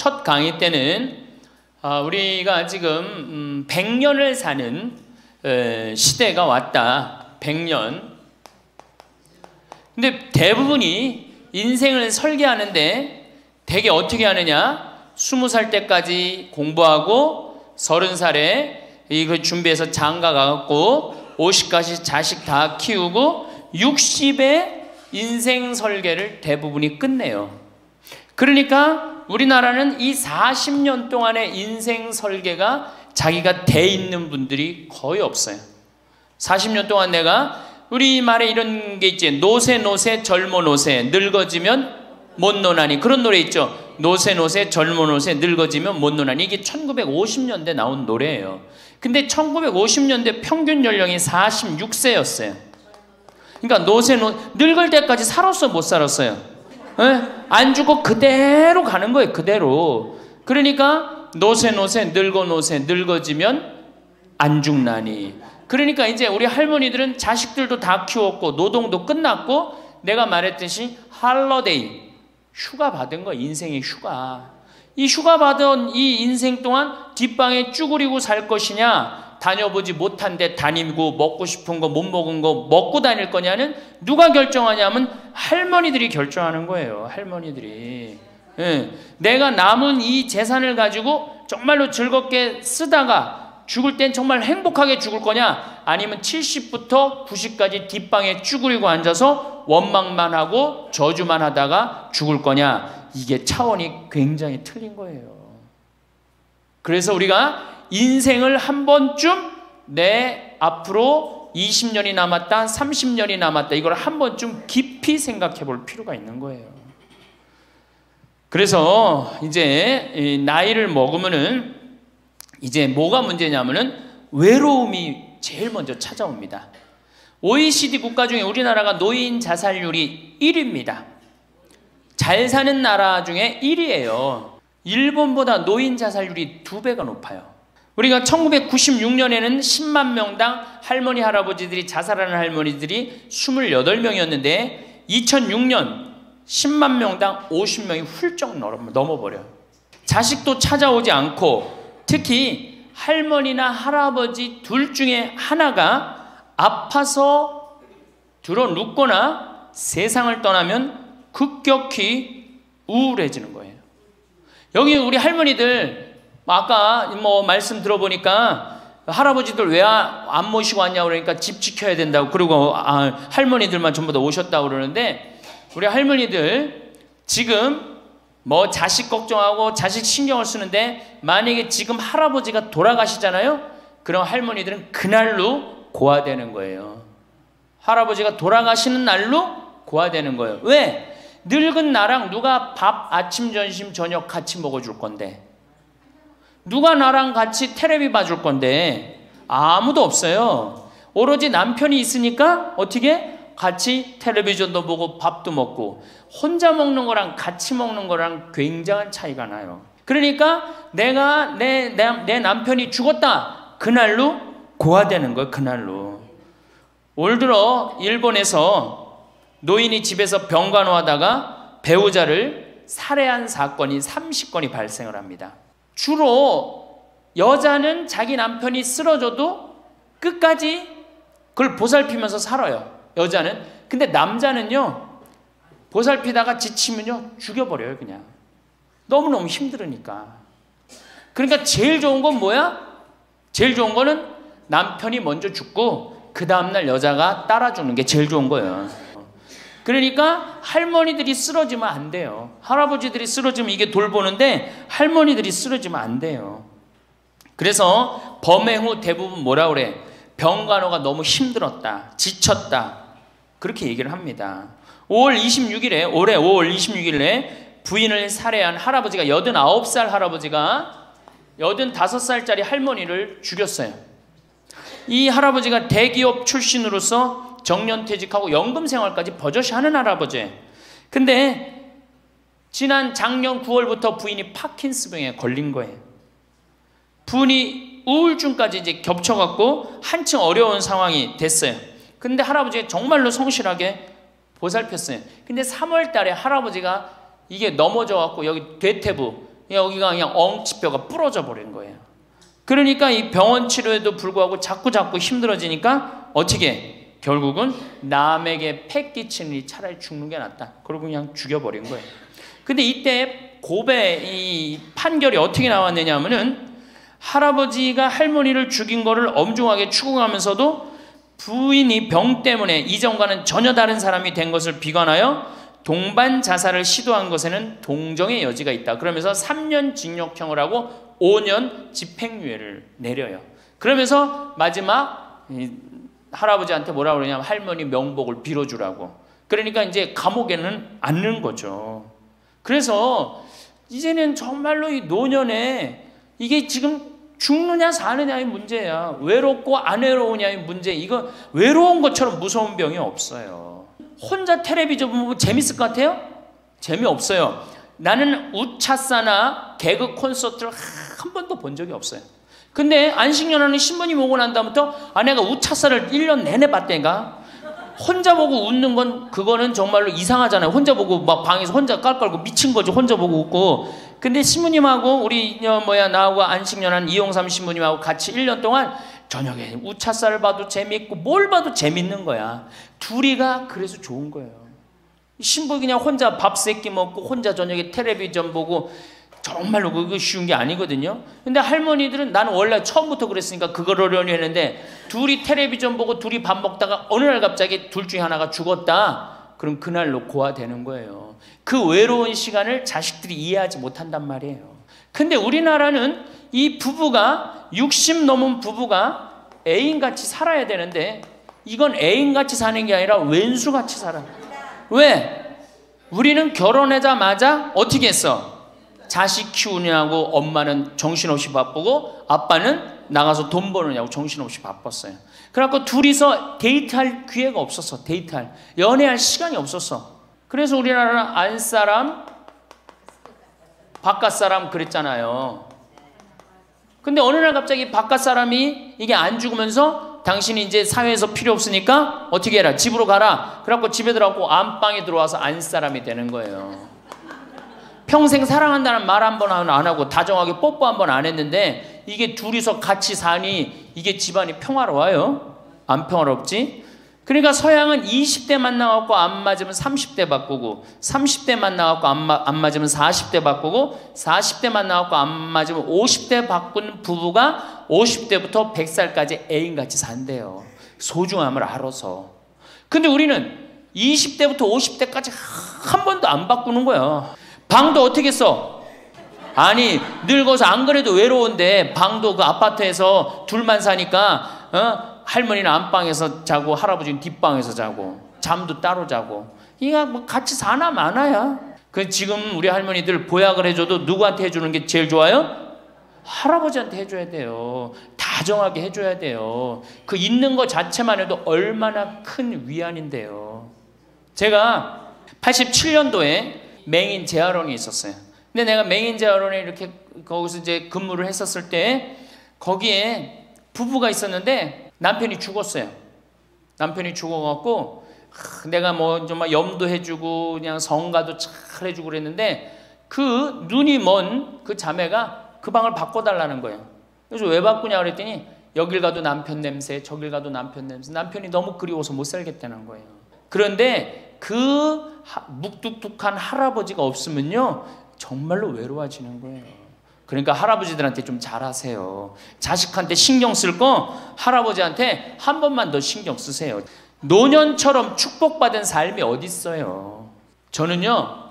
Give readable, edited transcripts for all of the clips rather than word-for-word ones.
첫 강의 때는 우리가 지금 100년을 사는 시대가 왔다. 100년. 근데 대부분이 인생을 설계하는데 되게 어떻게 하느냐? 20살 때까지 공부하고 30살에 이거 준비해서 장가 가갖고 50까지 자식 다 키우고 60에 인생 설계를 대부분이 끝내요. 그러니까 우리나라는 이 40년 동안의 인생 설계가 자기가 돼 있는 분들이 거의 없어요. 40년 동안 내가 우리말에 이런 게 있지. 노세 노세 젊어 노세 늙어지면 못 노나니. 그런 노래 있죠. 노세 노세 젊어 노세 늙어지면 못 노나니. 이게 1950년대 나온 노래예요. 근데 1950년대 평균 연령이 46세였어요. 그러니까 늙을 때까지 살았어 못 살았어요? 에? 안 죽고 그대로 가는 거예요. 그대로. 그러니까 노세 노세 늙어 노세 늙어지면 안 죽나니. 그러니까 이제 우리 할머니들은 자식들도 다 키웠고 노동도 끝났고 내가 말했듯이 할러데이 휴가 받은 거. 인생의 휴가. 이 휴가 받은 이 인생 동안 뒷방에 쭈그리고 살 것이냐, 다녀보지 못한 데 다니고 먹고 싶은 거 못 먹은 거 먹고 다닐 거냐는 누가 결정하냐면 할머니들이 결정하는 거예요. 할머니들이. 예. 내가 남은 이 재산을 가지고 정말로 즐겁게 쓰다가 죽을 땐 정말 행복하게 죽을 거냐, 아니면 70부터 90까지 뒷방에 쭈그리고 앉아서 원망만 하고 저주만 하다가 죽을 거냐. 이게 차원이 굉장히 틀린 거예요. 그래서 우리가 인생을 한 번쯤 내 앞으로 20년이 남았다, 30년이 남았다, 이걸 한 번쯤 깊이 생각해 볼 필요가 있는 거예요. 그래서 이제 나이를 먹으면은 이제 뭐가 문제냐면은 외로움이 제일 먼저 찾아옵니다. OECD 국가 중에 우리나라가 노인 자살률이 1위입니다. 잘 사는 나라 중에 1위예요. 일본보다 노인 자살률이 2배가 높아요. 우리가 1996년에는 10만 명당 할머니 할아버지들이 자살하는 할머니들이 28명이었는데 2006년 10만 명당 50명이 훌쩍 넘어버려요. 자식도 찾아오지 않고 특히 할머니나 할아버지 둘 중에 하나가 아파서 들어 눕거나 세상을 떠나면 급격히 우울해지는 거예요. 여기 우리 할머니들 아까 뭐 말씀 들어보니까 할아버지들 왜 안 모시고 왔냐고 그러니까 집 지켜야 된다고, 그리고 할머니들만 전부 다 오셨다고 그러는데 우리 할머니들 지금 뭐 자식 걱정하고 자식 신경을 쓰는데 만약에 지금 할아버지가 돌아가시잖아요? 그럼 할머니들은 그날로 고아되는 거예요. 할아버지가 돌아가시는 날로 고아되는 거예요. 왜? 늙은 나랑 누가 밥 아침 점심 저녁 같이 먹어줄 건데, 누가 나랑 같이 텔레비 봐줄 건데 아무도 없어요. 오로지 남편이 있으니까 어떻게 같이 텔레비전도 보고 밥도 먹고, 혼자 먹는 거랑 같이 먹는 거랑 굉장한 차이가 나요. 그러니까 내가 내 남편이 죽었다 그날로 고아되는 거예요. 그날로. 올 들어 일본에서 노인이 집에서 병간호하다가 배우자를 살해한 사건이 30건이 발생을 합니다. 주로 여자는 자기 남편이 쓰러져도 끝까지 그걸 보살피면서 살아요. 여자는. 근데 남자는요, 보살피다가 지치면요 죽여버려요. 그냥 너무너무 힘들으니까. 그러니까 제일 좋은 건 뭐야? 제일 좋은 거는 남편이 먼저 죽고 그 다음날 여자가 따라 죽는 게 제일 좋은 거예요. 그러니까 할머니들이 쓰러지면 안 돼요. 할아버지들이 쓰러지면 이게 돌보는데 할머니들이 쓰러지면 안 돼요. 그래서 범행 후 대부분 뭐라 그래? 병간호가 너무 힘들었다, 지쳤다, 그렇게 얘기를 합니다. 5월 26일에 올해 5월 26일에 부인을 살해한 할아버지가 89살 할아버지가 85살짜리 할머니를 죽였어요. 이 할아버지가 대기업 출신으로서 정년퇴직하고 연금생활까지 버젓이 하는 할아버지. 근데 지난 작년 9월부터 부인이 파킨스병에 걸린 거예요. 부인이 우울증까지 이제 겹쳐갖고 한층 어려운 상황이 됐어요. 근데 할아버지가 정말로 성실하게 보살폈어요. 근데 3월 달에 할아버지가 이게 넘어져갖고 여기 대퇴부 여기가 그냥 엉치뼈가 부러져 버린 거예요. 그러니까 이 병원 치료에도 불구하고 자꾸 힘들어지니까 어떻게 결국은 남에게 패 끼치니 차라리 죽는 게 낫다. 그러고 그냥 죽여버린 거예요. 근데 이때 고베 이 판결이 어떻게 나왔느냐 하면은 할아버지가 할머니를 죽인 거를 엄중하게 추궁하면서도 부인이 병 때문에 이전과는 전혀 다른 사람이 된 것을 비관하여 동반 자살을 시도한 것에는 동정의 여지가 있다. 그러면서 3년 징역형을 하고 5년 집행유예를 내려요. 그러면서 마지막 할아버지한테 뭐라고 그러냐면 할머니 명복을 빌어주라고. 그러니까 이제 감옥에는 안 넣은 거죠. 그래서 이제는 정말로 이 노년에 이게 지금 죽느냐 사느냐의 문제야. 외롭고 안 외로우냐의 문제. 이거 외로운 것처럼 무서운 병이 없어요. 혼자 텔레비전 보면 재밌을 것 같아요? 재미없어요. 나는 우차사나 개그 콘서트를 한 번도 본 적이 없어요. 근데 안식년하는 신부님 오고 난 다음부터 아내가 우차사를 1년 내내 봤다니까. 혼자 보고 웃는 건 그거는 정말로 이상하잖아요. 혼자 보고 막 방에서 혼자 깔깔고 미친 거지. 혼자 보고 웃고. 근데 신부님하고 우리 나하고 안식년한 이용삼 신부님하고 같이 1년 동안 저녁에 우차사를 봐도 재밌고 뭘 봐도 재밌는 거야. 둘이가 그래서 좋은 거예요. 신부 그냥 혼자 밥 세끼 먹고 혼자 저녁에 텔레비전 보고 정말로 그거 쉬운 게 아니거든요. 근데 할머니들은 나는 원래 처음부터 그랬으니까 그거를 하려니 했는데 둘이 텔레비전 보고 둘이 밥 먹다가 어느 날 갑자기 둘 중에 하나가 죽었다. 그럼 그날로 고아되는 거예요. 그 외로운 시간을 자식들이 이해하지 못한단 말이에요. 근데 우리나라는 이 부부가 60 넘은 부부가 애인같이 살아야 되는데 이건 애인같이 사는 게 아니라 왼수같이 살아요. 왜? 우리는 결혼하자마자 어떻게 했어? 자식 키우느냐고 엄마는 정신없이 바쁘고 아빠는 나가서 돈 버느냐고 정신없이 바빴어요. 그래갖고 둘이서 데이트할 기회가 없었어. 데이트할 연애할 시간이 없었어. 그래서 우리나라는 안사람 바깥사람 그랬잖아요. 근데 어느 날 갑자기 바깥사람이 이게 안 죽으면서 당신이 이제 사회에서 필요 없으니까 어떻게 해라 집으로 가라. 그래갖고 집에 들어가고 안방에 들어와서 안사람이 되는 거예요. 평생 사랑한다는 말 한 번 안 하고 다정하게 뽀뽀 한 번 안 했는데 이게 둘이서 같이 사니 이게 집안이 평화로워요? 안 평화롭지? 그러니까 서양은 20대 만나갖고 안 맞으면 30대 바꾸고 30대 만나갖고 안 맞으면 40대 바꾸고 40대 만나갖고 안 맞으면 50대 바꾼 부부가 50대부터 100살까지 애인같이 산대요. 소중함을 알아서. 근데 우리는 20대부터 50대까지 한 번도 안 바꾸는 거야. 방도 어떻게 써? 아니 늙어서 안 그래도 외로운데 방도 그 아파트에서 둘만 사니까 할머니는 안방에서 자고 할아버지는 뒷방에서 자고 잠도 따로 자고 이거 뭐 같이 사나 마나야. 그 지금 우리 할머니들 보약을 해줘도 누구한테 해주는 게 제일 좋아요? 할아버지한테 해줘야 돼요. 다정하게 해줘야 돼요. 그 있는 것 자체만 해도 얼마나 큰 위안인데요. 제가 87년도에 맹인 재활원이 있었어요. 근데 내가 맹인 재활원에 이렇게 거기서 이제 근무를 했었을 때 거기에 부부가 있었는데 남편이 죽었어요. 남편이 죽어갖고 내가 뭐 좀 염도해주고 그냥 성가도 잘 해주고 그랬는데 그 눈이 먼 그 자매가 그 방을 바꿔달라는 거예요. 그래서 왜 바꾸냐 그랬더니 여길 가도 남편 냄새 저길 가도 남편 냄새 남편이 너무 그리워서 못 살겠다는 거예요. 그런데 그 묵뚝뚝한 할아버지가 없으면요 정말로 외로워지는 거예요. 그러니까 할아버지들한테 좀 잘하세요. 자식한테 신경 쓸 거 할아버지한테 한 번만 더 신경 쓰세요. 노년처럼 축복받은 삶이 어디 있어요. 저는요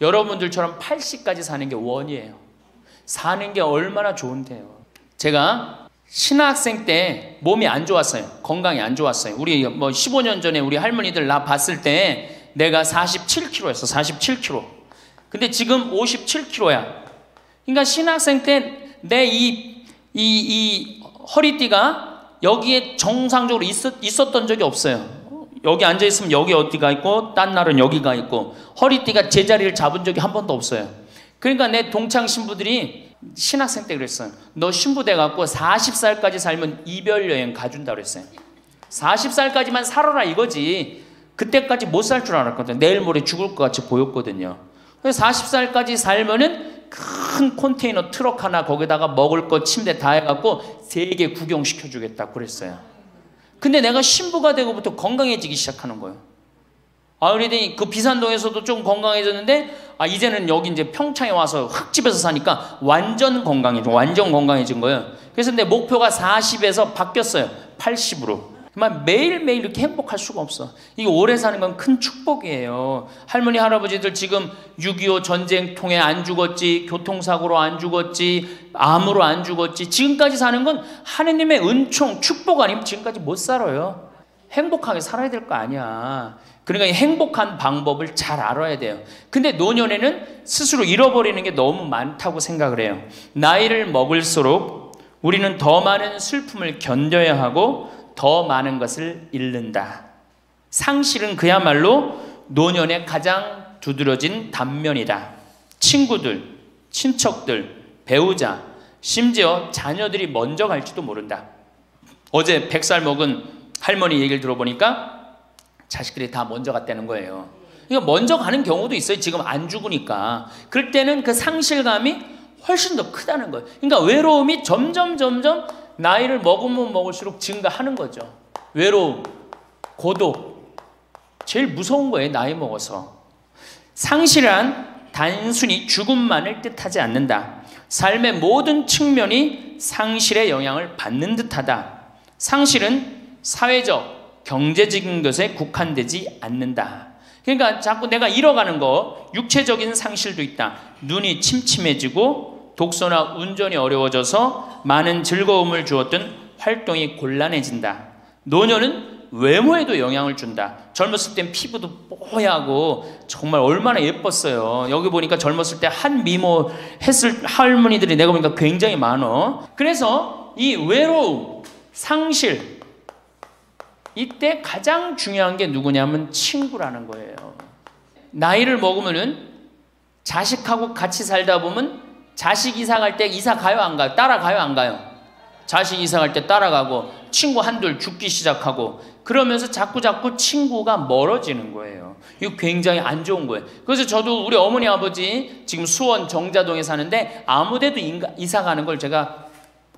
여러분들처럼 80까지 사는 게 원이에요. 사는 게 얼마나 좋은데요. 제가 신학생 때 몸이 안 좋았어요. 건강이 안 좋았어요. 우리 뭐 15년 전에 우리 할머니들 나 봤을 때 내가 47kg였어. 47kg. 근데 지금 57kg야. 그러니까 신학생 때 내 이 허리띠가 여기에 정상적으로 있었던 적이 없어요. 여기 앉아있으면 여기 어디가 있고 딴 날은 여기가 있고 허리띠가 제자리를 잡은 적이 한 번도 없어요. 그러니까 내 동창 신부들이 신학생 때 그랬어요. 너 신부 돼갖고 40살까지 살면 이별여행 가준다 그랬어요. 40살까지만 살아라 이거지. 그때까지 못 살 줄 알았거든요. 내일 모레 죽을 것 같이 보였거든요. 그래서 40살까지 살면은 큰 컨테이너 트럭 하나 거기다가 먹을 거 침대 다 해갖고 세계 구경시켜주겠다 그랬어요. 근데 내가 신부가 되고부터 건강해지기 시작하는 거예요. 그러더니 그 비산동에서도 좀 건강해졌는데, 이제는 여기 이제 평창에 와서 흙집에서 사니까 완전 건강해진 거예요. 그래서 내 목표가 40에서 바뀌었어요. 80으로. 매일매일 이렇게 행복할 수가 없어. 이게 오래 사는 건 큰 축복이에요. 할머니, 할아버지들 지금 6.25 전쟁 통해 안 죽었지, 교통사고로 안 죽었지, 암으로 안 죽었지, 지금까지 사는 건 하느님의 은총, 축복 아니면 지금까지 못 살아요. 행복하게 살아야 될 거 아니야. 그러니까 행복한 방법을 잘 알아야 돼요. 근데 노년에는 스스로 잃어버리는 게 너무 많다고 생각을 해요. 나이를 먹을수록 우리는 더 많은 슬픔을 견뎌야 하고 더 많은 것을 잃는다. 상실은 그야말로 노년의 가장 두드러진 단면이다. 친구들, 친척들, 배우자, 심지어 자녀들이 먼저 갈지도 모른다. 어제 100살 먹은 할머니 얘기를 들어보니까 자식들이 다 먼저 갔다는 거예요. 그러니까 먼저 가는 경우도 있어요. 지금 안 죽으니까. 그럴 때는 그 상실감이 훨씬 더 크다는 거예요. 그러니까 외로움이 점점 나이를 먹으면 먹을수록 증가하는 거죠. 외로움, 고독, 제일 무서운 거예요. 나이 먹어서. 상실은 단순히 죽음만을 뜻하지 않는다. 삶의 모든 측면이 상실의 영향을 받는 듯하다. 상실은 사회적, 경제적인 것에 국한되지 않는다. 그러니까 자꾸 내가 잃어가는 거, 육체적인 상실도 있다. 눈이 침침해지고 독서나 운전이 어려워져서 많은 즐거움을 주었던 활동이 곤란해진다. 노년은 외모에도 영향을 준다. 젊었을 땐 피부도 뽀얗고 정말 얼마나 예뻤어요. 여기 보니까 젊었을 때 한 미모 했을 할머니들이 내가 보니까 굉장히 많어. 그래서 이 외로움, 상실, 이때 가장 중요한 게 누구냐면 친구라는 거예요. 나이를 먹으면은 자식하고 같이 살다 보면 자식 이사 갈 때 이사 가요 안 가요? 따라가요 안 가요? 자식 이사 갈 때 따라가고 친구 한둘 죽기 시작하고 그러면서 자꾸 친구가 멀어지는 거예요. 이거 굉장히 안 좋은 거예요. 그래서 저도 우리 어머니 아버지 지금 수원 정자동에 사는데 아무데도 이사 가는 걸 제가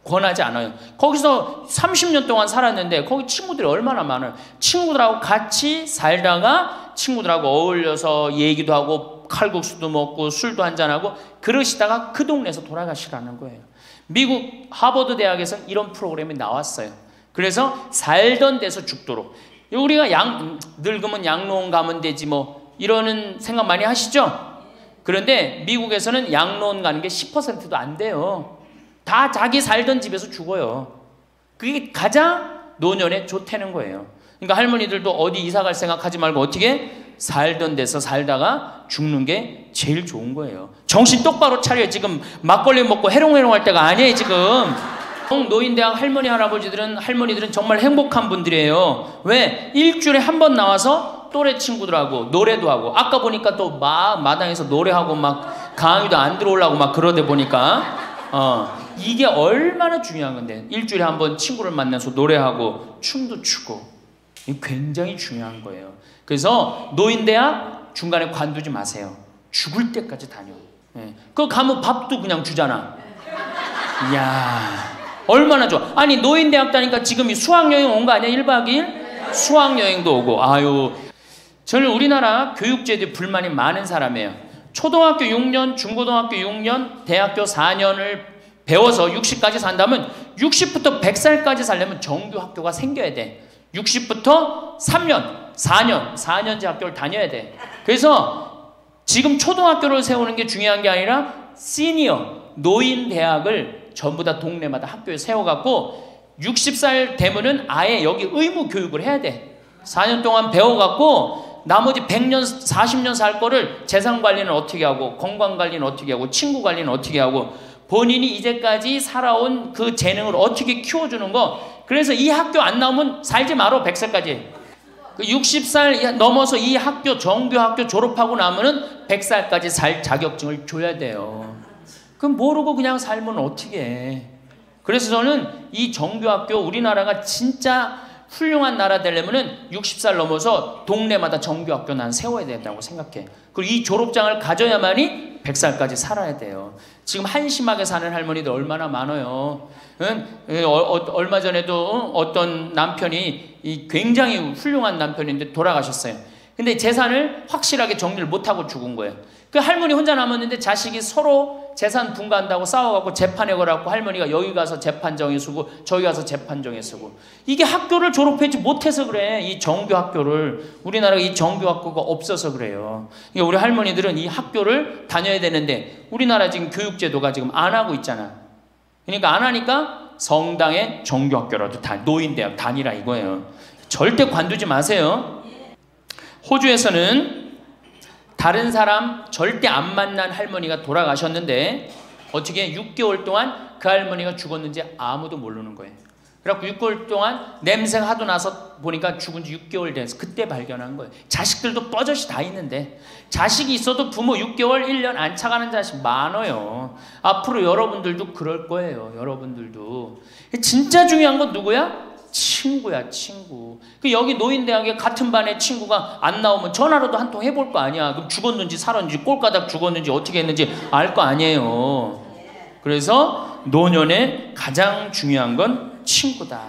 권하지 않아요. 거기서 30년 동안 살았는데 거기 친구들이 얼마나 많아요. 친구들하고 같이 살다가 친구들하고 어울려서 얘기도 하고 칼국수도 먹고 술도 한잔하고 그러시다가 그 동네에서 돌아가시라는 거예요. 미국 하버드 대학에서 이런 프로그램이 나왔어요. 그래서 살던 데서 죽도록. 우리가 늙으면 양로원 가면 되지 뭐 이러는 생각 많이 하시죠? 그런데 미국에서는 양로원 가는 게 10%도 안 돼요. 다 자기 살던 집에서 죽어요. 그게 가장 노년에 좋다는 거예요. 그러니까 할머니들도 어디 이사 갈 생각하지 말고 어떻게 살던 데서 살다가 죽는 게 제일 좋은 거예요. 정신 똑바로 차려요. 지금 막걸리 먹고 해롱해롱 할 때가 아니에요 지금. 노인대학 할머니들은 정말 행복한 분들이에요. 왜? 일주일에 한 번 나와서 또래 친구들하고 노래도 하고 아까 보니까 또 막 마당에서 노래하고 막 강의도 안 들어오려고 막 그러다 보니까 이게 얼마나 중요한 건데 일주일에 한 번 친구를 만나서 노래하고 춤도 추고 이게 굉장히 중요한 거예요. 그래서 노인대학 중간에 관두지 마세요. 죽을 때까지 다녀. 그거 가면 밥도 그냥 주잖아. 이야 얼마나 좋아. 아니 노인대학 다니까 지금 수학여행 온 거 아니야? 1박 2일? 수학여행도 오고. 아유 저는 우리나라 교육제도에 불만이 많은 사람이에요. 초등학교 6년, 중고등학교 6년, 대학교 4년을 배워서 60까지 산다면 60부터 100살까지 살려면 정규학교가 생겨야 돼. 60부터 3년, 4년제 학교를 다녀야 돼. 그래서 지금 초등학교를 세우는 게 중요한 게 아니라 시니어, 노인 대학을 전부 다 동네마다 학교에 세워갖고 60살 되면은 아예 여기 의무 교육을 해야 돼. 4년 동안 배워갖고 나머지 100년, 40년 살 거를 재산 관리는 어떻게 하고 건강 관리는 어떻게 하고 친구 관리는 어떻게 하고 본인이 이제까지 살아온 그 재능을 어떻게 키워주는 거. 그래서 이 학교 안 나오면 살지 말어 100살까지. 60살 넘어서 이 학교 정규학교 졸업하고 나면은 100살까지 살 자격증을 줘야 돼요. 그럼 모르고 그냥 살면 어떻게 해. 그래서 저는 이 정규학교 우리나라가 진짜 훌륭한 나라 되려면은 60살 넘어서 동네마다 정규학교 난 세워야 된다고 생각해. 그리고 이 졸업장을 가져야만이 100살까지 살아야 돼요. 지금 한심하게 사는 할머니들 얼마나 많아요. 얼마 전에도 어떤 남편이 굉장히 훌륭한 남편인데 돌아가셨어요. 근데 재산을 확실하게 정리를 못하고 죽은 거예요. 그 할머니 혼자 남았는데 자식이 서로 재산 분가한다고 싸워갖고 재판에 걸어갖고 할머니가 여기 가서 재판정에 서고 저기 가서 재판정에 서고. 이게 학교를 졸업하지 못해서 그래. 이 정규 학교를. 우리나라가 이 정규 학교가 없어서 그래요. 그러니까 우리 할머니들은 이 학교를 다녀야 되는데 우리나라 지금 교육제도가 지금 안 하고 있잖아. 그러니까 안 하니까 성당의 정규 학교라도 노인대학 다니라 이거예요. 절대 관두지 마세요. 호주에서는 다른 사람 절대 안 만난 할머니가 돌아가셨는데 어떻게 6개월 동안 그 할머니가 죽었는지 아무도 모르는 거예요. 그래갖고 6개월 동안 냄새가 하도 나서 보니까 죽은 지 6개월 돼서 그때 발견한 거예요. 자식들도 뻐젓이 다 있는데 자식이 있어도 부모 6개월, 1년 안 차가는 자식 많아요. 앞으로 여러분들도 그럴 거예요. 여러분들도. 진짜 중요한 건 누구야? 친구야, 친구. 여기 노인대학에 같은 반에 친구가 안 나오면 전화로도 한 통 해볼 거 아니야. 그럼 죽었는지 살았는지 꼴가닥 죽었는지 어떻게 했는지 알 거 아니에요. 그래서 노년에 가장 중요한 건 친구다.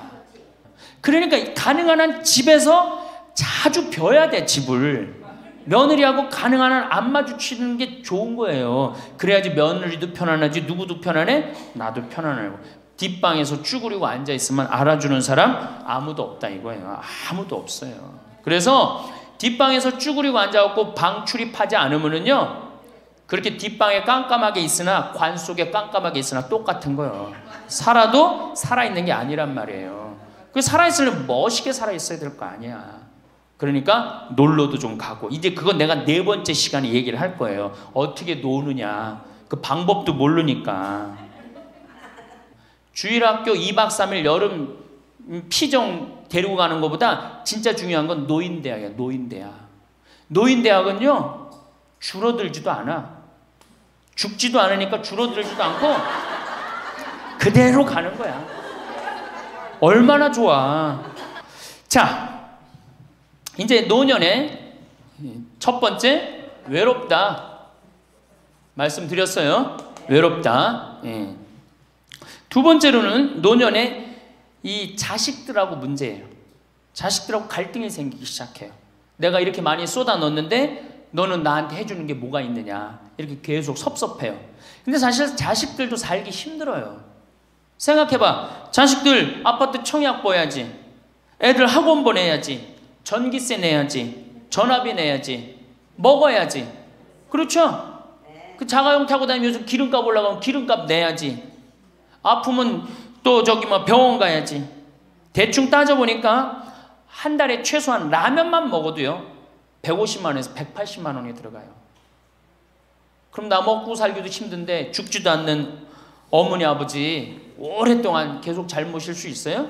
그러니까 가능한 한 집에서 자주 벼야 돼, 집을. 며느리하고 가능한 한 안 마주치는 게 좋은 거예요. 그래야지 며느리도 편안하지. 누구도 편안해? 나도 편안하고. 뒷방에서 쭈그리고 앉아있으면 알아주는 사람 아무도 없다 이거예요. 아무도 없어요. 그래서 뒷방에서 쭈그리고 앉아갖고 방 출입하지 않으면은요, 그렇게 뒷방에 깜깜하게 있으나 관 속에 깜깜하게 있으나 똑같은 거예요. 살아도 살아있는 게 아니란 말이에요. 그 살아있으려면 멋있게 살아있어야 될 거 아니야. 그러니까 놀러도 좀 가고. 이제 그건 내가 4번째 시간에 얘기를 할 거예요. 어떻게 노느냐. 그 방법도 모르니까. 주일학교 2박 3일 여름 피정 데리고 가는 것보다 진짜 중요한 건 노인대학이야. 노인대학. 노인대학은요 줄어들지도 않아. 죽지도 않으니까 줄어들지도 않고 그대로 가는 거야. 얼마나 좋아. 자, 이제 노년에 첫 번째 외롭다 말씀드렸어요. 외롭다. 예. 두 번째로는 노년에 이 자식들하고 문제예요. 자식들하고 갈등이 생기기 시작해요. 내가 이렇게 많이 쏟아 넣었는데 너는 나한테 해주는 게 뭐가 있느냐. 이렇게 계속 섭섭해요. 근데 사실 자식들도 살기 힘들어요. 생각해봐. 자식들 아파트 청약 보야지. 애들 학원 보내야지. 전기세 내야지. 전화비 내야지. 먹어야지. 그렇죠? 그 자가용 타고 다니면서 기름값 올라가면 기름값 내야지. 아프면 또 저기 뭐 병원 가야지. 대충 따져보니까 한 달에 최소한 라면만 먹어도요 150만 원에서 180만 원이 들어가요. 그럼 나 먹고 살기도 힘든데 죽지도 않는 어머니 아버지 오랫동안 계속 잘 모실 수 있어요?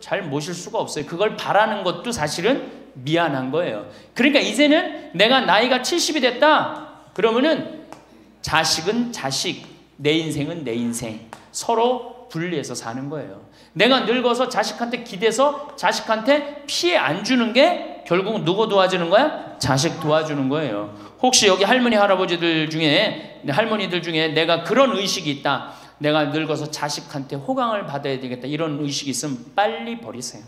잘 모실 수가 없어요. 그걸 바라는 것도 사실은 미안한 거예요. 그러니까 이제는 내가 나이가 70이 됐다 그러면은 자식은 자식, 내 인생은 내 인생, 서로 분리해서 사는 거예요. 내가 늙어서 자식한테 기대서 자식한테 피해 안 주는 게 결국 누구 도와주는 거야? 자식 도와주는 거예요. 혹시 여기 할머니 할아버지들 중에, 할머니들 중에 내가 그런 의식이 있다, 내가 늙어서 자식한테 호강을 받아야 되겠다, 이런 의식이 있으면 빨리 버리세요.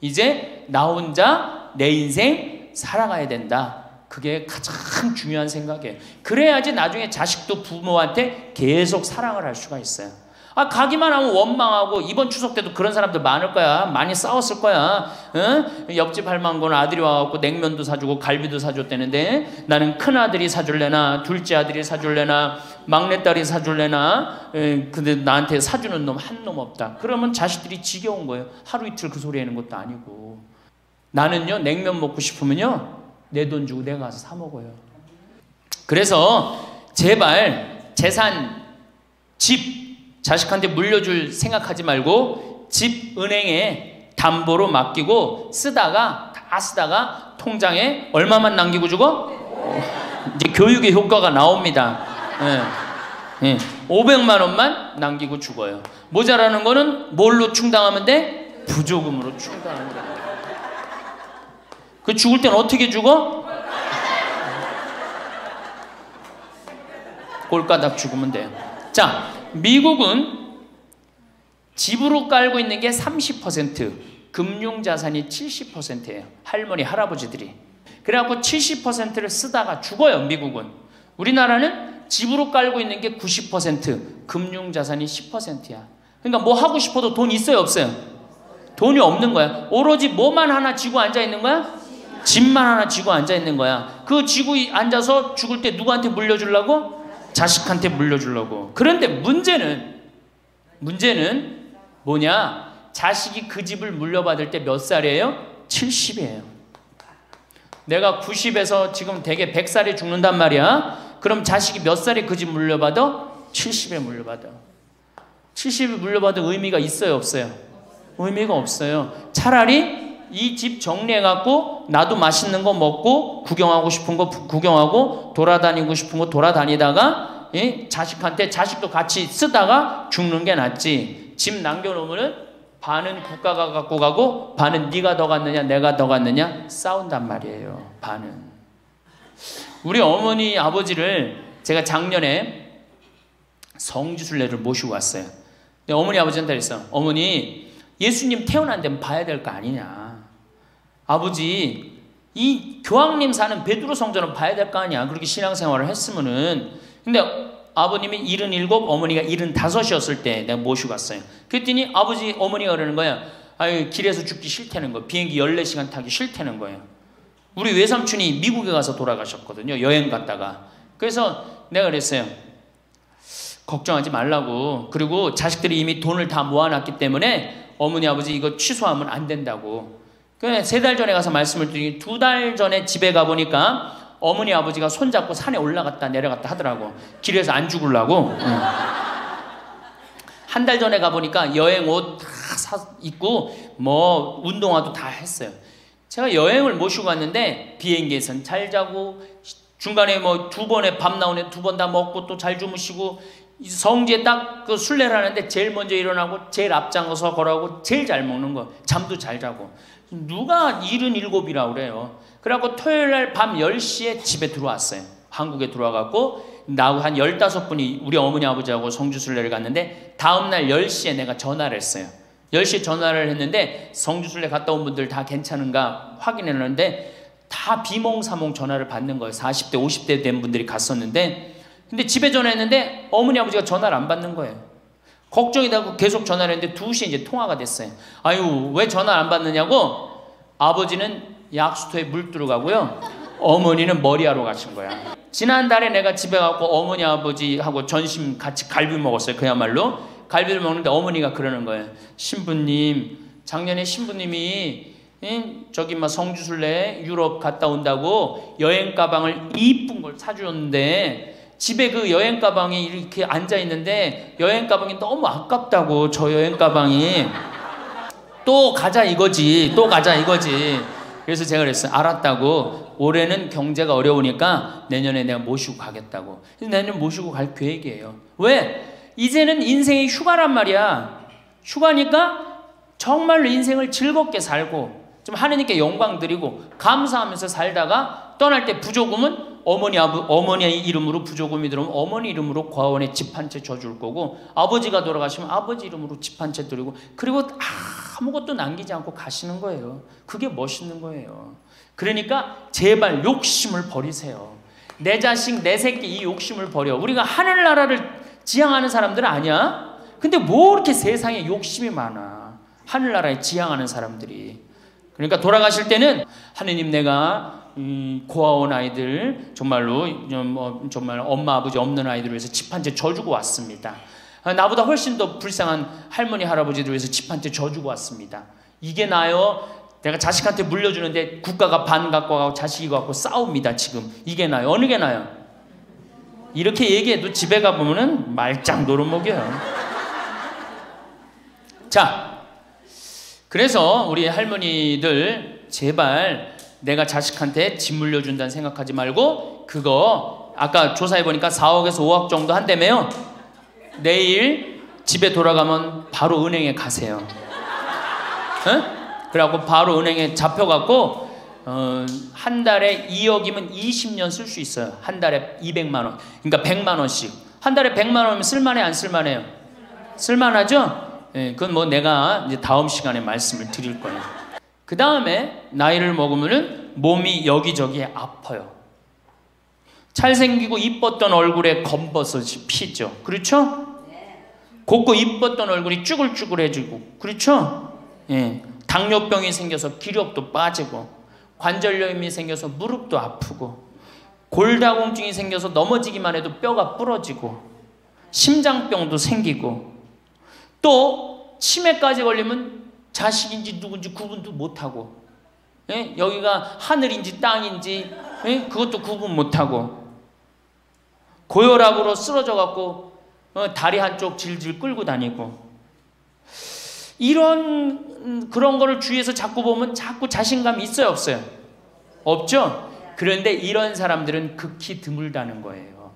이제 나 혼자 내 인생 살아가야 된다. 그게 가장 중요한 생각이에요. 그래야지 나중에 자식도 부모한테 계속 사랑을 할 수가 있어요. 아, 가기만 하면 원망하고, 이번 추석 때도 그런 사람들 많을 거야. 많이 싸웠을 거야. 응? 옆집 할망구는 아들이 와갖고 냉면도 사주고 갈비도 사줬다는데 나는 큰아들이 사줄래나 둘째 아들이 사줄래나 막내딸이 사줄래나, 근데 나한테 사주는 놈 한 놈 없다. 그러면 자식들이 지겨운 거예요. 하루 이틀 그 소리 하는 것도 아니고. 나는요 냉면 먹고 싶으면요 내 돈 주고 내가 가서 사 먹어요. 그래서 제발 재산, 집 자식한테 물려줄 생각하지 말고 집 은행에 담보로 맡기고 쓰다가 다 쓰다가 통장에 얼마만 남기고 주고? 이제 교육의 효과가 나옵니다. 예. 예. 500만 원만 남기고 죽어요. 모자라는 거는 뭘로 충당하면 돼? 부조금으로 충당하면 돼. 그 죽을 땐 어떻게 죽어? 꼴가닥 죽으면 돼요. 자, 미국은 집으로 깔고 있는 게 30%, 금융자산이 70%예요. 할머니, 할아버지들이. 그래갖고 70%를 쓰다가 죽어요, 미국은. 우리나라는 집으로 깔고 있는 게 90%, 금융자산이 10%야. 그러니까 뭐 하고 싶어도 돈 있어요, 없어요? 돈이 없는 거야. 오로지 뭐만 하나 쥐고 앉아 있는 거야? 집만 하나 쥐고 앉아 있는 거야. 그 쥐고 앉아서 죽을 때 누구한테 물려주려고? 자식한테 물려주려고. 그런데 문제는 뭐냐? 자식이 그 집을 물려받을 때 몇 살이에요? 70이에요. 내가 90에서 지금 대개 100살에 죽는단 말이야. 그럼 자식이 몇 살에 그 집 물려받아? 70에 물려받아. 70에 물려받은 의미가 있어요, 없어요? 의미가 없어요. 차라리 이 집 정리해갖고 나도 맛있는 거 먹고 구경하고 싶은 거 구경하고 돌아다니고 싶은 거 돌아다니다가 자식한테 자식도 같이 쓰다가 죽는 게 낫지. 집 남겨놓으면은 반은 국가가 갖고 가고 반은 네가 더 갖느냐 내가 더 갖느냐 싸운단 말이에요. 반은. 우리 어머니 아버지를 제가 작년에 성지순례를 모시고 왔어요. 근데 어머니 아버지한테 그랬어. 어머니, 예수님 태어난 데는 봐야 될 거 아니냐. 아버지, 이 교황님 사는 베드로 성전은 봐야 될 거 아니야. 그렇게 신앙생활을 했으면은. 근데 아버님이 77, 어머니가 75이었을 때 내가 모시고 갔어요. 그랬더니 아버지, 어머니가 그러는 거야. 아유, 길에서 죽기 싫다는 거예요. 비행기 14시간 타기 싫다는 거예요. 우리 외삼촌이 미국에 가서 돌아가셨거든요. 여행 갔다가. 그래서 내가 그랬어요. 걱정하지 말라고. 그리고 자식들이 이미 돈을 다 모아놨기 때문에 어머니 아버지 이거 취소하면 안 된다고. 그래 3달 전에 가서 말씀을 드리니 2달 전에 집에 가보니까 어머니 아버지가 손잡고 산에 올라갔다 내려갔다 하더라고. 길에서 안 죽으려고. 한 달 전에 가보니까 여행 옷 다 입고 뭐 운동화도 다 했어요. 제가 여행을 모시고 갔는데 비행기에선 잘 자고 중간에 뭐 2번에 밥 나오네 2번 다 먹고 또 잘 주무시고 성지에 딱 그 순례를 하는데 제일 먼저 일어나고 제일 앞장서서 걸어가고 제일 잘 먹는 거. 잠도 잘 자고. 누가 77이라고 그래요. 그래갖고 토요일날 밤 10시에 집에 들어왔어요. 한국에 들어와갖고 나하고 한 15분이 우리 어머니 아버지하고 성주순례를 갔는데 다음날 10시에 내가 전화를 했어요. 10시에 전화를 했는데 성주순례 갔다 온 분들 다 괜찮은가 확인했는데 다 비몽사몽 전화를 받는 거예요. 40대 50대 된 분들이 갔었는데 근데 집에 전화했는데 어머니 아버지가 전화를 안 받는 거예요. 걱정이 되고 계속 전화를 했는데 2시에 이제 통화가 됐어요. 아유, 왜 전화 안 받느냐고. 아버지는 약수터에 물 들어가고요. 어머니는 머리하러 가신 거야. 지난달에 내가 집에 가고 어머니 아버지하고 점심 같이 갈비 먹었어요. 그야말로 갈비를 먹는데 어머니가 그러는 거예요. 신부님, 작년에 신부님이 저기 막 성주순례 유럽 갔다 온다고 여행 가방을 이쁜 걸 사주었는데 집에 그 여행 가방이 이렇게 앉아 있는데 여행 가방이 너무 아깝다고. 저 여행 가방이 또 가자 이거지. 또 가자 이거지. 그래서 제가 그랬어요. 알았다고. 올해는 경제가 어려우니까 내년에 내가 모시고 가겠다고. 그래서 내년 모시고 갈 계획이에요. 왜? 이제는 인생이 휴가란 말이야. 휴가니까 정말로 인생을 즐겁게 살고 좀 하느님께 영광 드리고 감사하면서 살다가 떠날 때 부조금은 어머니 이름으로 부조금이 들어오면 어머니 이름으로 과원에 집 한 채 줘줄 거고 아버지가 돌아가시면 아버지 이름으로 집 한 채 드리고 그리고 아무것도 남기지 않고 가시는 거예요. 그게 멋있는 거예요. 그러니까 제발 욕심을 버리세요. 내 자식 내 새끼 이 욕심을 버려. 우리가 하늘나라를 지향하는 사람들은 아니야? 근데 뭐 이렇게 세상에 욕심이 많아. 하늘나라에 지향하는 사람들이. 그러니까 돌아가실 때는 하느님 내가 고아원 아이들 정말로 정말 엄마 아버지 없는 아이들을 위해서 집 한 채 져주고 왔습니다. 나보다 훨씬 더 불쌍한 할머니 할아버지들 위해서 집 한 채 져주고 왔습니다. 이게 나요? 내가 자식한테 물려주는데 국가가 반 갖고 가고 자식이 갖고 싸웁니다. 지금 이게 나요? 어느 게 나요? 이렇게 얘기해도 집에 가보면은 말짱 노릇먹여요. 자, 그래서 우리 할머니들 제발 내가 자식한테 집 물려준다는 생각하지 말고 그거 아까 조사해보니까 4억에서 5억 정도 한다며요. 내일 집에 돌아가면 바로 은행에 가세요. 응? 그래갖고 바로 은행에 잡혀갖고 한 달에 2억이면 20년 쓸 수 있어요. 한 달에 200만 원. 그러니까 100만 원씩. 한 달에 100만 원이면 쓸만해, 안 쓸만해요? 쓸만하죠? 예, 그건 뭐 내가 이제 다음 시간에 말씀을 드릴 거예요. 그 다음에 나이를 먹으면은 몸이 여기저기 아파요. 잘생기고 이뻤던 얼굴에 검버섯이 피죠. 그렇죠? 곱고 이뻤던 얼굴이 쭈글쭈글해지고, 그렇죠? 예, 당뇨병이 생겨서 기력도 빠지고, 관절염이 생겨서 무릎도 아프고, 골다공증이 생겨서 넘어지기만 해도 뼈가 부러지고, 심장병도 생기고, 또 치매까지 걸리면 자식인지 누군지 구분도 못하고, 예? 여기가 하늘인지 땅인지, 예? 그것도 구분 못하고, 고혈압으로 쓰러져 갖고 다리 한쪽 질질 끌고 다니고, 이런 그런 거를 주위에서 자꾸 보면 자꾸 자신감이 있어요, 없어요? 없죠? 그런데 이런 사람들은 극히 드물다는 거예요.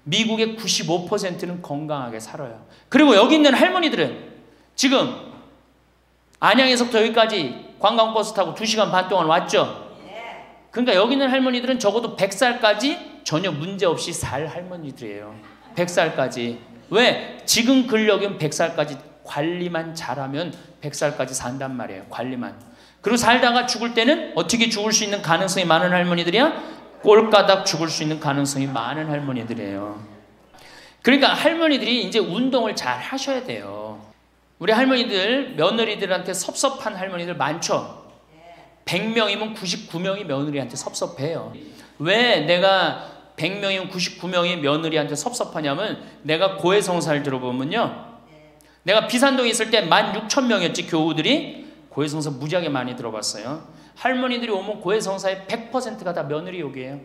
미국의 95%는 건강하게 살아요. 그리고 여기 있는 할머니들은 지금 안양에서부터 여기까지 관광버스 타고 2시간 반 동안 왔죠? 그러니까 여기 있는 할머니들은 적어도 100살까지 전혀 문제없이 살 할머니들이에요. 100살까지. 왜? 지금 근력이면 100살까지 관리만 잘하면 100살까지 산단 말이에요. 관리만. 그리고 살다가 죽을 때는 어떻게 죽을 수 있는 가능성이 많은 할머니들이야? 꼴까닥 죽을 수 있는 가능성이 많은 할머니들이에요. 그러니까 할머니들이 이제 운동을 잘 하셔야 돼요. 우리 할머니들, 며느리들한테 섭섭한 할머니들 많죠? 100명이면 99명이 며느리한테 섭섭해요. 왜 내가 100명이면 99명이 며느리한테 섭섭하냐면, 내가 고해성사를 들어보면요, 내가 비산동에 있을 때 16,000명이었지 교우들이. 고해성사 무지하게 많이 들어봤어요. 할머니들이 오면 고해성사의 100%가 다 며느리 욕이에요.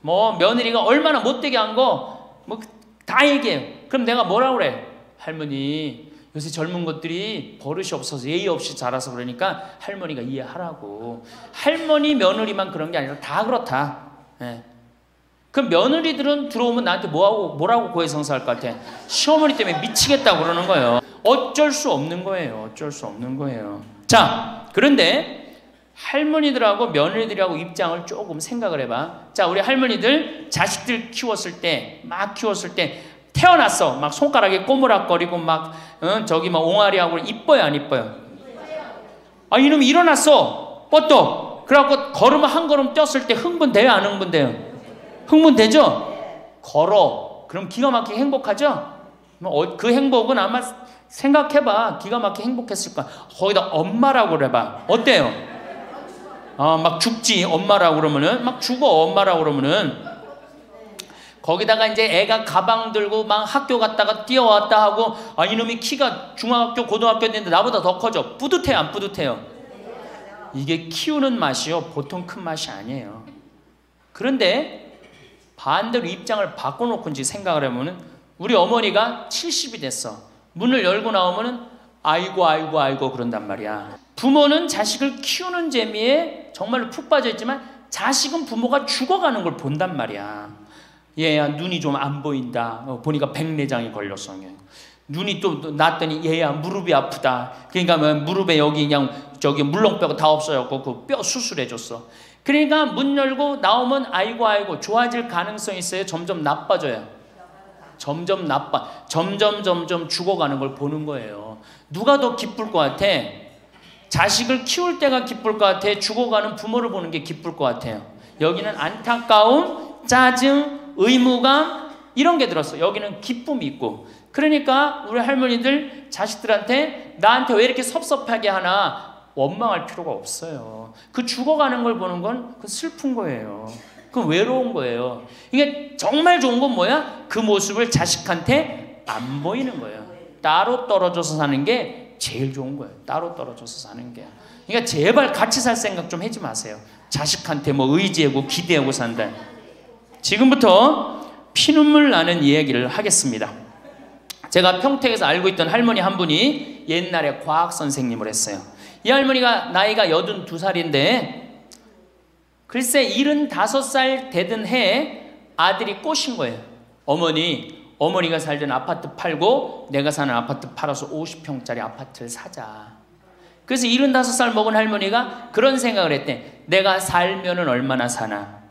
뭐 며느리가 얼마나 못되게 한 거 뭐 다 얘기해요. 그럼 내가 뭐라고 그래? 할머니, 요새 젊은 것들이 버릇이 없어서 예의 없이 자라서 그러니까 할머니가 이해하라고. 할머니 며느리만 그런 게 아니라 다 그렇다. 예. 그럼 며느리들은 들어오면 나한테 뭐라고 고해성사할 것 같아? 시어머니 때문에 미치겠다고 그러는 거예요. 어쩔 수 없는 거예요. 어쩔 수 없는 거예요. 자, 그런데 할머니들하고 며느리들하고 입장을 조금 생각을 해봐. 자, 우리 할머니들 자식들 키웠을 때, 막 키웠을 때 태어났어. 막 손가락에 꼬무락거리고 막 저기 막 옹알이하고 이뻐요, 안 이뻐요? 아, 이놈이 일어났어. 뻗떡. 그래갖고 걸으면 한 걸음 뛰었을 때 흥분돼요, 안 흥분돼요? 흥분되죠? 걸어. 그럼 기가 막히게 행복하죠? 그 행복은 아마 생각해봐. 기가 막히게 행복했을 거야. 거기다 엄마라고 그래봐. 어때요? 막 죽지, 엄마라고 그러면은. 막 죽어, 엄마라고 그러면은. 거기다가 이제 애가 가방 들고 막 학교 갔다가 뛰어왔다 하고, 아, 이놈이 키가 중학교, 고등학교 됐는데 나보다 더 커져. 뿌듯해요, 안 뿌듯해요? 이게 키우는 맛이요, 보통 큰 맛이 아니에요. 그런데 반대로 입장을 바꿔놓고 이제 생각을 해보면, 우리 어머니가 70이 됐어. 문을 열고 나오면은 아이고 아이고 아이고 그런단 말이야. 부모는 자식을 키우는 재미에 정말로 푹 빠져있지만, 자식은 부모가 죽어가는 걸 본단 말이야. 얘야 눈이 좀 안 보인다. 보니까 백내장이 걸렸어. 눈이 또 났더니 얘야 무릎이 아프다. 그러니까 무릎에 여기 그냥 저기 물렁뼈가 다 없어졌고 그 뼈 수술해줬어. 그러니까 문 열고 나오면 아이고 아이고. 좋아질 가능성이 있어요? 점점 나빠져요? 점점 점점 죽어가는 걸 보는 거예요. 누가 더 기쁠 것 같아? 자식을 키울 때가 기쁠 것 같아? 죽어가는 부모를 보는 게 기쁠 것 같아요? 여기는 안타까움, 짜증, 의무감 이런 게 들었어. 여기는 기쁨이 있고. 그러니까 우리 할머니들 자식들한테 나한테 왜 이렇게 섭섭하게 하나 원망할 필요가 없어요. 그 죽어가는 걸 보는 건 그 슬픈 거예요. 그 외로운 거예요. 이게 정말 좋은 건 뭐야? 그 모습을 자식한테 안 보이는 거예요. 따로 떨어져서 사는 게 제일 좋은 거예요. 따로 떨어져서 사는 게. 그러니까 제발 같이 살 생각 좀 하지 마세요. 자식한테 뭐 의지하고 기대하고 산다. 지금부터 피눈물 나는 이야기를 하겠습니다. 제가 평택에서 알고 있던 할머니 한 분이 옛날에 과학 선생님을 했어요. 이 할머니가 나이가 82살인데 글쎄 75살 되던 해에 아들이 꼬신 거예요. 어머니가 살던 아파트 팔고 내가 사는 아파트 팔아서 50평짜리 아파트를 사자. 그래서 75살 먹은 할머니가 그런 생각을 했대. 내가 살면은 얼마나 사나.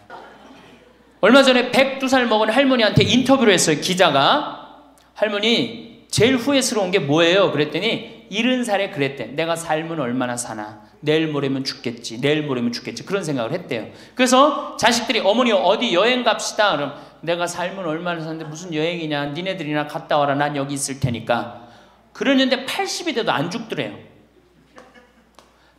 얼마 전에 102살 먹은 할머니한테 인터뷰를 했어요. 기자가. 할머니 제일 후회스러운 게 뭐예요? 그랬더니 70살에 그랬대. 내가 살면 얼마나 사나. 내일 모레면 죽겠지. 내일 모레면 죽겠지. 그런 생각을 했대요. 그래서 자식들이 어머니 어디 여행 갑시다. 그럼 내가 살면 얼마나 사는데 무슨 여행이냐. 니네들이나 갔다 와라. 난 여기 있을 테니까. 그러는데 80이 돼도 안 죽더래요.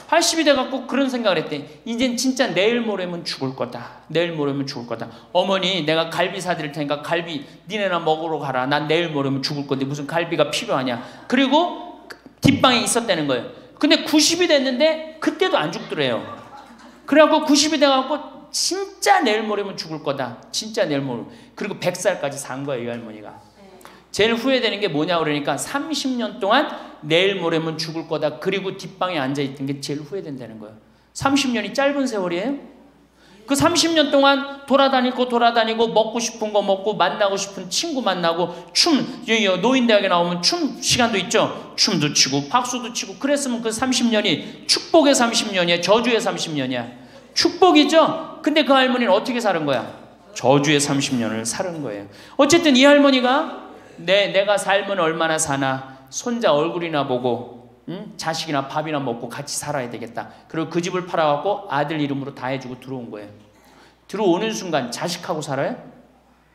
80이 돼갖고 그런 생각을 했대. 이젠 진짜 내일 모레면 죽을 거다. 내일 모레면 죽을 거다. 어머니 내가 갈비 사드릴 테니까 갈비 니네나 먹으러 가라. 난 내일 모레면 죽을 건데 무슨 갈비가 필요하냐. 그리고 뒷방에 있었다는 거예요. 근데 90이 됐는데 그때도 안 죽더래요. 그래갖고 90이 돼갖고 진짜 내일 모레면 죽을 거다. 진짜 내일 모레. 그리고 100살까지 산 거예요. 이 할머니가. 제일 후회되는 게 뭐냐 그러니까 30년 동안 내일 모레면 죽을 거다. 그리고 뒷방에 앉아있던 게 제일 후회된다는 거예요. 30년이 짧은 세월이에요? 그 30년 동안 돌아다니고 먹고 싶은 거 먹고 만나고 싶은 친구 만나고 노인대학에 나오면 춤 시간도 있죠. 춤도 치고 박수도 치고 그랬으면 그 30년이 축복의 30년이야? 저주의 30년이야? 축복이죠? 근데 그 할머니는 어떻게 사는 거야? 저주의 30년을 사는 거예요. 어쨌든 이 할머니가 내가 살면 얼마나 사나. 손자 얼굴이나 보고 자식이나 밥이나 먹고 같이 살아야 되겠다. 그리고 그 집을 팔아갖고 아들 이름으로 다 해주고 들어온 거예요. 들어오는 순간 자식하고 살아요?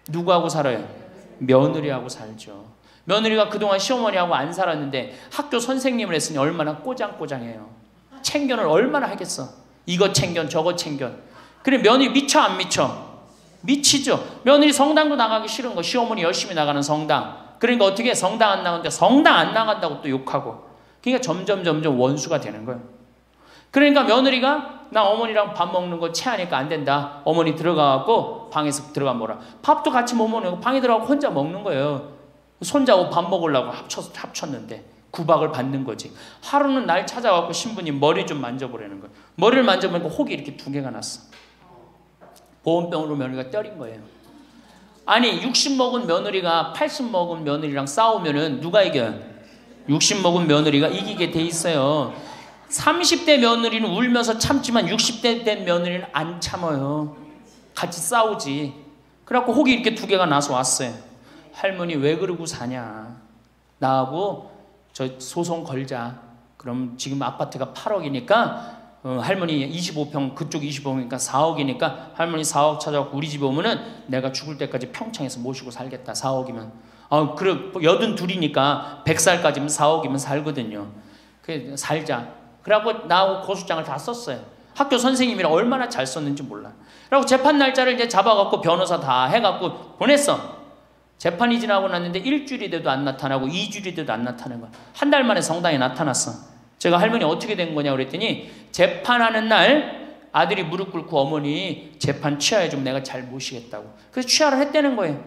누구하고 살아요? 며느리하고 살죠. 며느리가 그동안 시어머니하고 안 살았는데 학교 선생님을 했으니 얼마나 꼬장꼬장해요. 챙견을 얼마나 하겠어. 이거 챙견 저거 챙견. 그래 며느리 미쳐 안 미쳐? 미치죠. 며느리 성당도 나가기 싫은 거. 시어머니 열심히 나가는 성당. 그러니까 어떻게 성당 안 나가는데 성당 안 나간다고 또 욕하고. 그러니까 점점 원수가 되는 거예요. 그러니까 며느리가 나 어머니랑 밥 먹는 거 체하니까 안 된다. 어머니 들어가갖고 방에서 들어가 먹어라. 밥도 같이 못 먹는 거 방에 들어가고 혼자 먹는 거예요. 손자하고 밥 먹으려고 합쳤는데 구박을 받는 거지. 하루는 날 찾아갖고 신부님 머리 좀 만져보라는 거예요. 머리를 만져보니까 혹이 이렇게 2개가 났어. 보온병으로 며느리가 때린 거예요. 아니 60 먹은 며느리가 80 먹은 며느리랑 싸우면은 누가 이겨요? 60 먹은 며느리가 이기게 돼 있어요. 30대 며느리는 울면서 참지만 60대 된 며느리는 안 참아요. 같이 싸우지. 그래갖고 혹이 이렇게 2개가 나서 왔어요. 할머니 왜 그러고 사냐. 나하고 저 소송 걸자. 그럼 지금 아파트가 8억이니까 할머니 25평 그쪽 25평이니까 4억이니까 할머니 4억 찾아갖고 우리 집에 오면은 내가 죽을 때까지 평창에서 모시고 살겠다. 4억이면 그래 82이니까 100살까지면 4억이면 살거든요. 그래 살자. 그래갖고 나하고 고소장을 다 썼어요. 학교 선생님이라 얼마나 잘 썼는지 몰라. 그래갖고 재판 날짜를 이제 잡아갖고 변호사 다 해갖고 보냈어. 재판이 지나고 났는데 일주일이 돼도 안 나타나고 2주일이 돼도 안 나타나는 거야. 한 달 만에 성당에 나타났어. 제가 할머니 어떻게 된 거냐 그랬더니 재판하는 날 아들이 무릎 꿇고 어머니 재판 취하해 좀 내가 잘 모시겠다고. 그래서 취하를 했다는 거예요.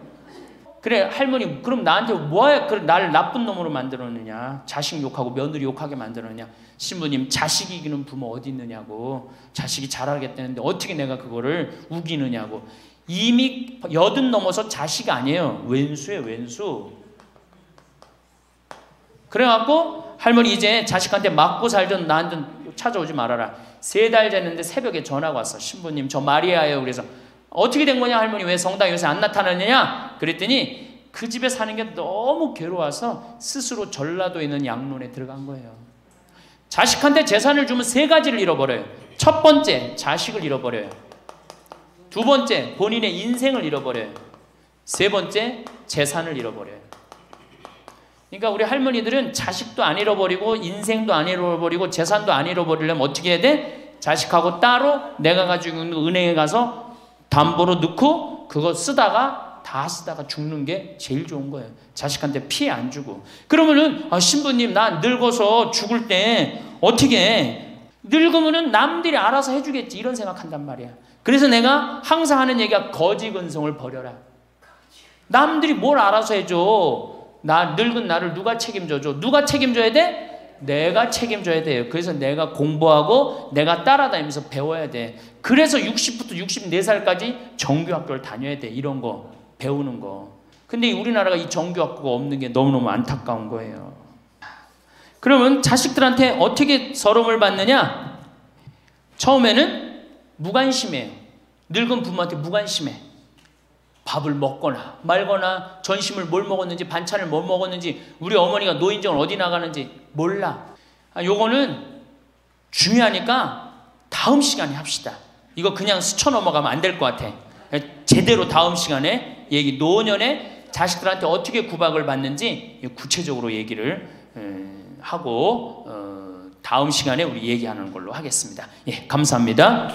그래 할머니 그럼 나한테 뭐야 나를 나쁜 놈으로 만들었느냐. 자식 욕하고 며느리 욕하게 만들었느냐. 신부님 자식 이기는 부모 어디 있느냐고. 자식이 잘하겠다는데 어떻게 내가 그거를 우기느냐고. 이미 80 넘어서 자식 아니에요. 왼수예요 왼수. 그래갖고 할머니 이제 자식한테 맞고 살던 나한테 찾아오지 말아라. 3달 됐는데 새벽에 전화가 왔어. 신부님 저 마리아예요. 그래서 어떻게 된 거냐 할머니 왜 성당 요새 안 나타나느냐 그랬더니 그 집에 사는 게 너무 괴로워서 스스로 전라도에 있는 양론에 들어간 거예요. 자식한테 재산을 주면 3가지를 잃어버려요. 첫 번째 자식을 잃어버려요. 2번째 본인의 인생을 잃어버려요. 3번째 재산을 잃어버려요. 그러니까 우리 할머니들은 자식도 안 잃어버리고 인생도 안 잃어버리고 재산도 안 잃어버리려면 어떻게 해야 돼? 자식하고 따로 내가 가지고 있는 은행에 가서 담보로 넣고 그거 쓰다가 다 쓰다가 죽는 게 제일 좋은 거예요. 자식한테 피해 안 주고. 그러면은 신부님 나 늙어서 죽을 때 어떻게 해? 늙으면은 남들이 알아서 해주겠지 이런 생각한단 말이야. 그래서 내가 항상 하는 얘기가 거지 근성을 버려라. 남들이 뭘 알아서 해줘. 늙은 나를 누가 책임져줘? 누가 책임져야 돼? 내가 책임져야 돼요. 그래서 내가 공부하고 내가 따라다니면서 배워야 돼. 그래서 60부터 64살까지 정규학교를 다녀야 돼. 이런 거 배우는 거. 근데 우리나라가 이 정규학교가 없는 게 너무너무 안타까운 거예요. 그러면 자식들한테 어떻게 서름을 받느냐? 처음에는 무관심해요. 늙은 부모한테 무관심해. 밥을 먹거나 말거나 전심을 뭘 먹었는지 반찬을 뭘 먹었는지 우리 어머니가 노인정을 어디 나가는지 몰라. 요거는 중요하니까 다음 시간에 합시다. 이거 그냥 스쳐 넘어가면 안 될 것 같아. 제대로 다음 시간에 얘기, 노년에 자식들한테 어떻게 구박을 받는지 구체적으로 얘기를 하고 다음 시간에 우리 얘기하는 걸로 하겠습니다. 예, 감사합니다.